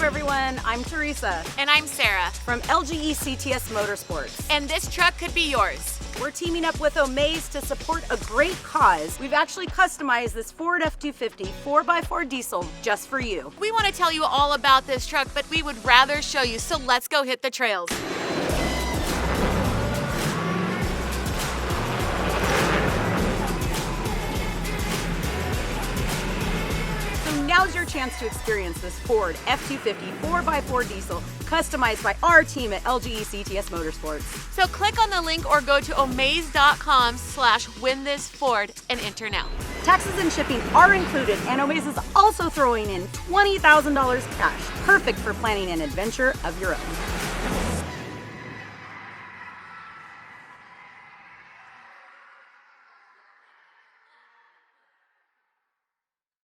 everyone. I'm Teresa. And I'm Sarah. From LGE CTS Motorsports. And this truck could be yours. We're teaming up with Omaze to support a great cause. We've actually customized this Ford F-250 4x4 diesel just for you. We want to tell you all about this truck, but we would rather show you, so let's go hit the trails. Now's your chance to experience this Ford F-250 4x4 diesel customized by our team at LGE CTS Motorsports. So click on the link or go to omaze.com/winthisford and enter now. Taxes and shipping are included, and Omaze is also throwing in $20,000 cash, perfect for planning an adventure of your own.